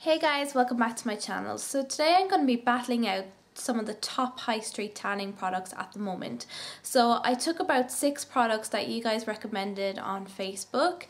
Hey guys, welcome back to my channel. So today I'm going to be battling out some of the top high street tanning products at the moment. So I took about 6 products that you guys recommended on Facebook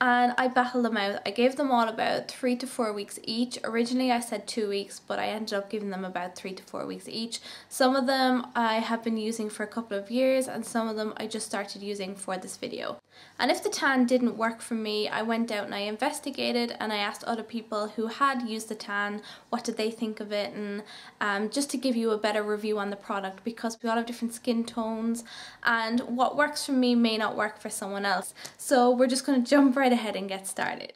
and I battled them out. I gave them all about 3 to 4 weeks each. Originally I said 2 weeks, but I ended up giving them about 3 to 4 weeks each. Some of them I have been using for a couple of years and some of them I just started using for this video. And if the tan didn't work for me, I went out and I investigated and I asked other people who had used the tan what did they think of it, and just to give you a better review on the product, because we all have different skin tones and what works for me may not work for someone else. So we're just going to jump right ahead and get started.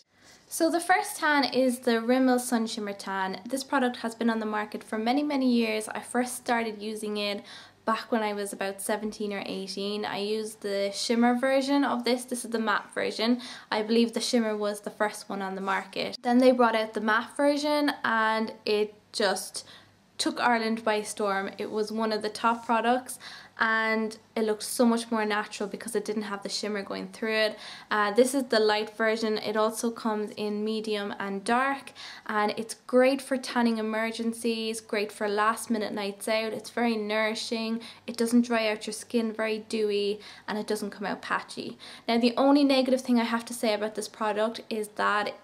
So the first tan is the Rimmel Sun Shimmer tan. This product has been on the market for many years. I first started using it back when I was about 17 or 18. I used the shimmer version of this. This is the matte version. I believe the shimmer was the first one on the market. Then they brought out the matte version and it just took Ireland by storm. It was one of the top products and it looked so much more natural because it didn't have the shimmer going through it. This is the light version. It also comes in medium and dark and it's great for tanning emergencies, great for last minute nights out. It's very nourishing, it doesn't dry out your skin, very dewy, and it doesn't come out patchy. Now the only negative thing I have to say about this product is that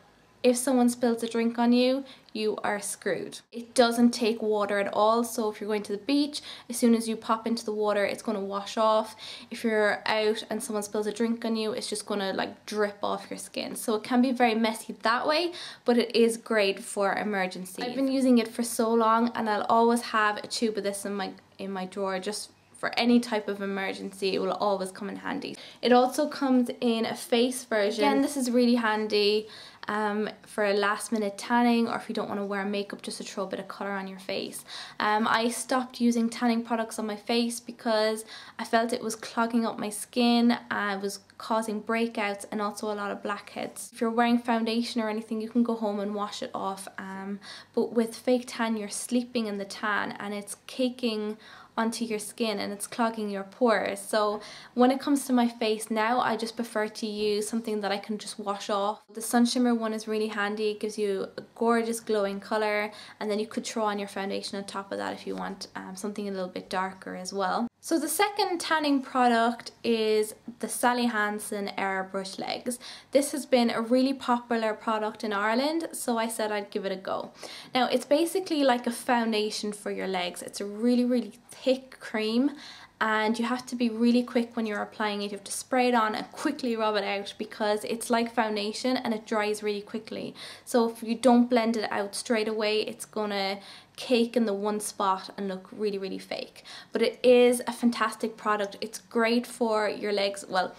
if someone spills a drink on you, you are screwed. It doesn't take water at all, so if you're going to the beach, as soon as you pop into the water, it's going to wash off. If you're out and someone spills a drink on you, it's just going to like drip off your skin. So it can be very messy that way, but it is great for emergencies. I've been using it for so long and I'll always have a tube of this in my drawer just for any type of emergency. It will always come in handy. It also comes in a face version. Again, this is really handy for a last minute tanning, or if you don't want to wear makeup just to throw a bit of colour on your face. I stopped using tanning products on my face because I felt it was clogging up my skin, it was causing breakouts and also a lot of blackheads. If you're wearing foundation or anything, you can go home and wash it off, but with fake tan you're sleeping in the tan and it's caking onto your skin and it's clogging your pores. So when it comes to my face now, I just prefer to use something that I can just wash off. The SunShimmer one is really handy. It gives you a gorgeous glowing colour, and then you could throw on your foundation on top of that if you want something a little bit darker as well. So the second tanning product is the Sally Hansen Airbrush legs. This has been a really popular product in Ireland, so I said I'd give it a go. Now it's basically like a foundation for your legs. It's a really thick cream and you have to be really quick when you're applying it. You have to spray it on and quickly rub it out because it's like foundation and it dries really quickly. So if you don't blend it out straight away, it's gonna cake in the one spot and look really fake. But it is a fantastic product. It's great for your legs. Well,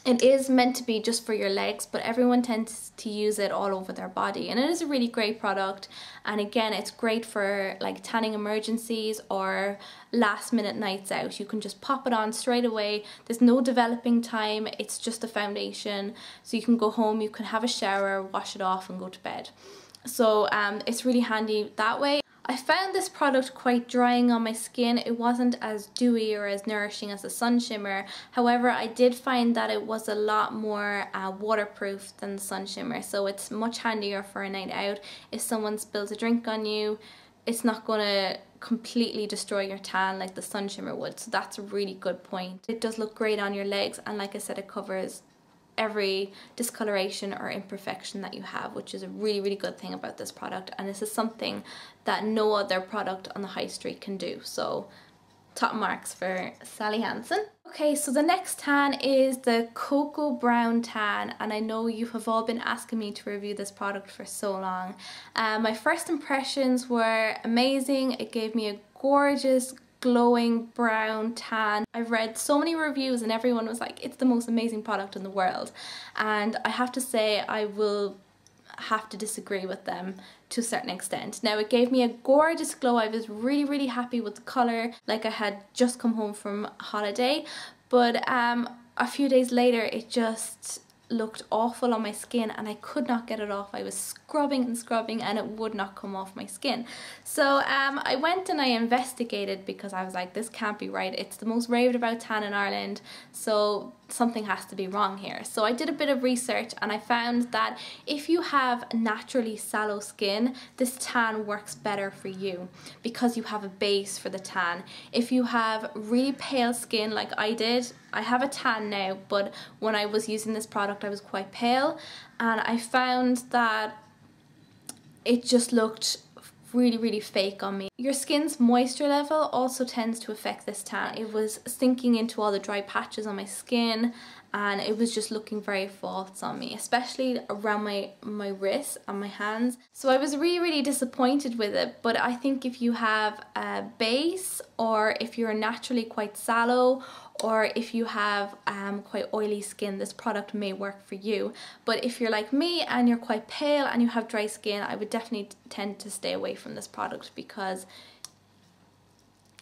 it is meant to be just for your legs, but everyone tends to use it all over their body, and it is a really great product. And again, it's great for like tanning emergencies or last minute nights out. You can just pop it on straight away. There's no developing time. It's just a foundation, so you can go home, you can have a shower, wash it off and go to bed. So it's really handy that way. I found this product quite drying on my skin. It wasn't as dewy or as nourishing as the SunShimmer. However, I did find that it was a lot more waterproof than the SunShimmer, so it's much handier for a night out. If someone spills a drink on you, it's not going to completely destroy your tan like the SunShimmer would, so that's a really good point. It does look great on your legs, and like I said, it covers every discoloration or imperfection that you have, which is a really good thing about this product, and this is something that no other product on the high street can do. So top marks for Sally Hansen. Okay, so the next tan is the Cocoa Brown Tan, and I know you have all been asking me to review this product for so long. My first impressions were amazing. It gave me a gorgeous glowing brown tan. I've read so many reviews and everyone was like, it's the most amazing product in the world, and I have to say I will have to disagree with them to a certain extent. Now it gave me a gorgeous glow. I was really happy with the colour, like I had just come home from holiday, but a few days later it just looked awful on my skin and I could not get it off. I was scrubbing and it would not come off my skin. So I went and I investigated because I was like, this can't be right. It's the most raved about tan in Ireland, so something has to be wrong here. So I did a bit of research and I found that if you have naturally sallow skin, this tan works better for you because you have a base for the tan. If you have really pale skin like I did, I have a tan now, but when I was using this product I was quite pale, and I found that it just looked really fake on me. Your skin's moisture level also tends to affect this tan. It was sinking into all the dry patches on my skin and it was just looking very false on me, especially around my wrists and my hands. So I was really disappointed with it, but I think if you have a base, or if you're naturally quite sallow, or if you have quite oily skin, this product may work for you. But if you're like me and you're quite pale and you have dry skin, I would definitely tend to stay away from this product because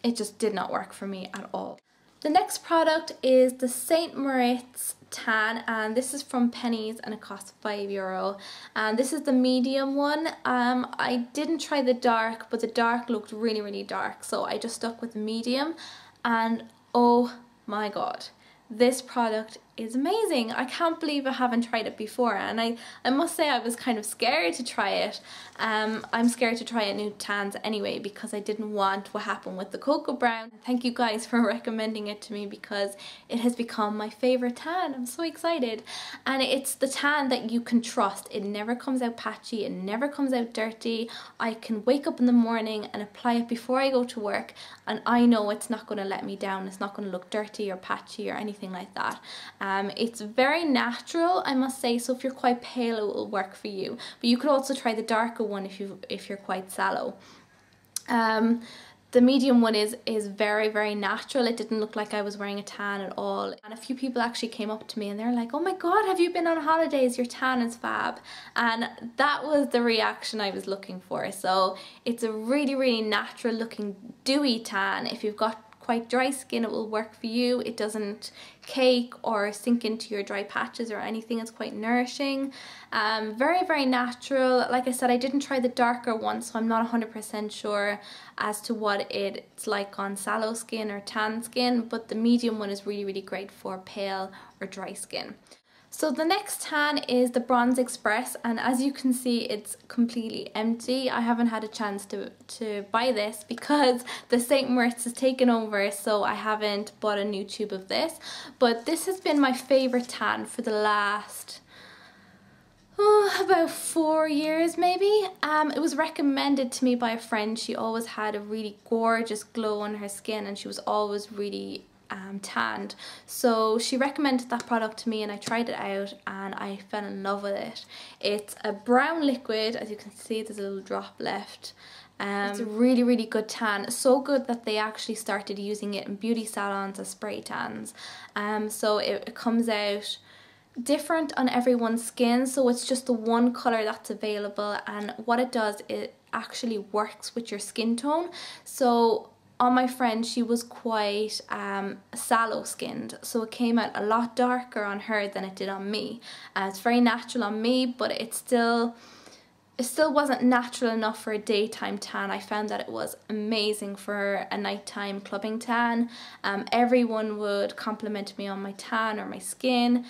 it just did not work for me at all. The next product is the St. Moritz Tan, and this is from Pennies and it costs €5. And this is the medium one. I didn't try the dark, but the dark looked really dark, so I just stuck with the medium, and oh my god, this product is amazing. I can't believe I haven't tried it before, and I must say I was kind of scared to try it. I'm scared to try new tans anyway because I didn't want what happened with the cocoa brown. Thank you guys for recommending it to me because it has become my favorite tan. I'm so excited, and it's the tan that you can trust. It never comes out patchy, it never comes out dirty. I can wake up in the morning and apply it before I go to work and I know it's not going to let me down. It's not going to look dirty or patchy or anything like that. It's very natural, I must say, so if you're quite pale it will work for you. But you could also try the darker one if you're quite sallow. The medium one is very natural. It didn't look like I was wearing a tan at all. And a few people actually came up to me and they're like, oh my god, have you been on holidays? Your tan is fab. And that was the reaction I was looking for. So it's a really natural looking dewy tan. If you've got quite dry skin, it will work for you. It doesn't cake or sink into your dry patches or anything. It's quite nourishing. Very natural. Like I said, I didn't try the darker one, so I'm not 100% sure as to what it's like on sallow skin or tan skin, but the medium one is really great for pale or dry skin. So the next tan is the Bronz Express, and as you can see it's completely empty. I haven't had a chance to buy this because the St. Moritz has taken over, so I haven't bought a new tube of this. But this has been my favourite tan for the last about 4 years maybe. It was recommended to me by a friend. She always had a really gorgeous glow on her skin and she was always really tanned, so she recommended that product to me and I tried it out and I fell in love with it. It's a brown liquid, as you can see there's a little drop left. It's a really good tan, so good that they actually started using it in beauty salons as spray tans. So it comes out different on everyone's skin, so it's just the one colour that's available, and what it does, it actually works with your skin tone. So on my friend, she was quite sallow skinned, so it came out a lot darker on her than it did on me. It's very natural on me, but it still wasn't natural enough for a daytime tan. I found that it was amazing for a nighttime clubbing tan. Everyone would compliment me on my tan or my skin.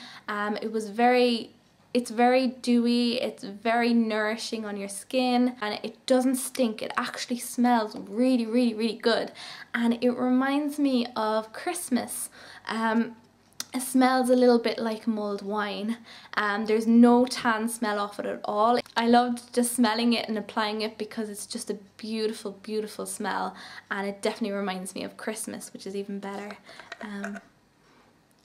It's very dewy, it's very nourishing on your skin, and it doesn't stink. It actually smells really good, and it reminds me of Christmas. It smells a little bit like mulled wine. There's no tan smell off it at all. I loved just smelling it and applying it because it's just a beautiful smell, and it definitely reminds me of Christmas, which is even better.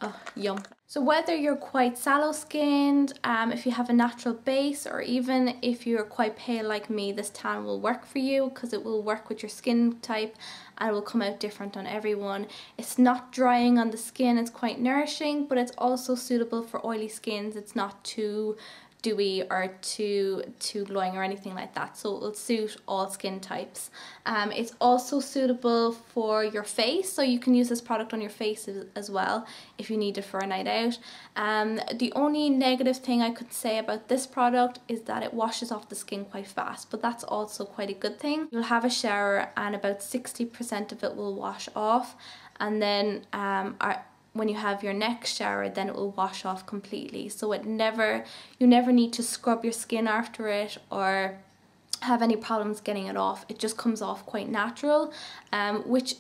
Oh, yum. So whether you're quite sallow skinned, if you have a natural base, or even if you're quite pale like me, this tan will work for you because it will work with your skin type and it will come out different on everyone. It's not drying on the skin, it's quite nourishing, but it's also suitable for oily skins. It's not too dewy or too glowing or anything like that, so it will suit all skin types. It's also suitable for your face, so you can use this product on your face as well if you need it for a night out. The only negative thing I could say about this product is that it washes off the skin quite fast, but that's also quite a good thing. You'll have a shower and about 60% of it will wash off, and then when you have your next shower, then it will wash off completely. So you never need to scrub your skin after it or have any problems getting it off. It just comes off quite natural, which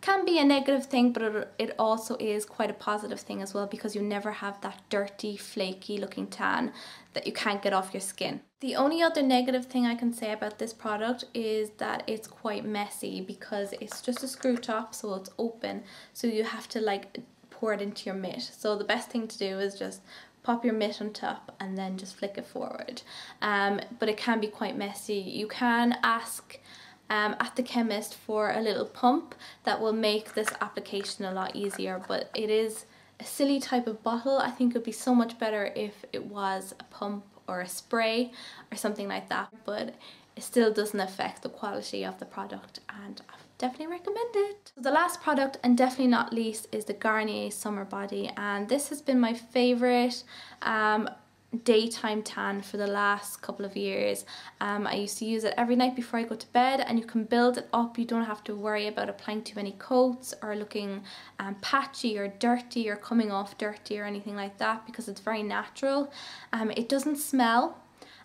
can be a negative thing, but it also is quite a positive thing as well, because you never have that dirty, flaky looking tan that you can't get off your skin. The only other negative thing I can say about this product is that it's quite messy, because it's just a screw top, so it's open, so you have to like pour it into your mitt. So the best thing to do is just pop your mitt on top and then just flick it forward. But it can be quite messy. You can ask at the chemist for a little pump that will make this application a lot easier, but it is a silly type of bottle. I think it would be so much better if it was a pump or a spray or something like that, but it still doesn't affect the quality of the product, and I definitely recommend it. So the last product, and definitely not least, is the Garnier Summer Body, and this has been my favorite daytime tan for the last couple of years. I used to use it every night before I go to bed, and you can build it up. You don't have to worry about applying too many coats or looking patchy or dirty or coming off dirty or anything like that, because it's very natural. It doesn't smell.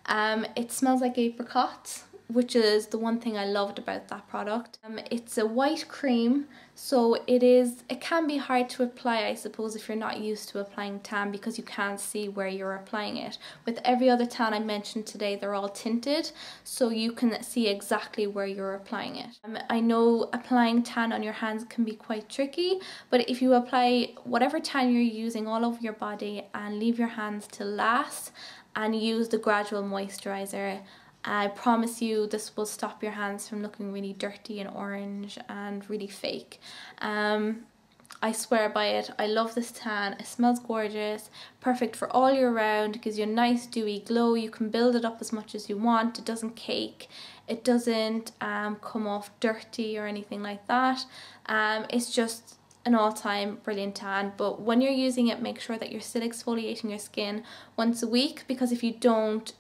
It smells like apricots, which is the one thing I loved about that product. It's a white cream, so it can be hard to apply, I suppose, if you're not used to applying tan, because you can't see where you're applying it. With every other tan I mentioned today, they're all tinted, so you can see exactly where you're applying it. I know applying tan on your hands can be quite tricky, but if you apply whatever tan you're using all over your body and leave your hands to last and use the Gradual moisturizer, I promise you this will stop your hands from looking really dirty and orange and really fake. I swear by it. I love this tan. It smells gorgeous, perfect for all year round, gives you a nice dewy glow. You can build it up as much as you want. It doesn't cake. It doesn't come off dirty or anything like that. It's just an all-time brilliant tan, but when you're using it, make sure that you're still exfoliating your skin once a week, because if you don't,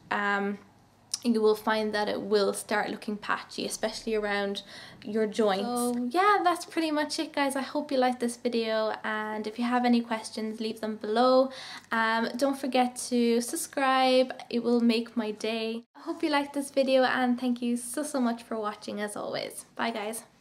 you will find that it will start looking patchy, especially around your joints. So yeah, that's pretty much it, guys. I hope you liked this video, and if you have any questions, leave them below. Don't forget to subscribe. It will make my day. I hope you liked this video, and thank you so much for watching as always. Bye guys.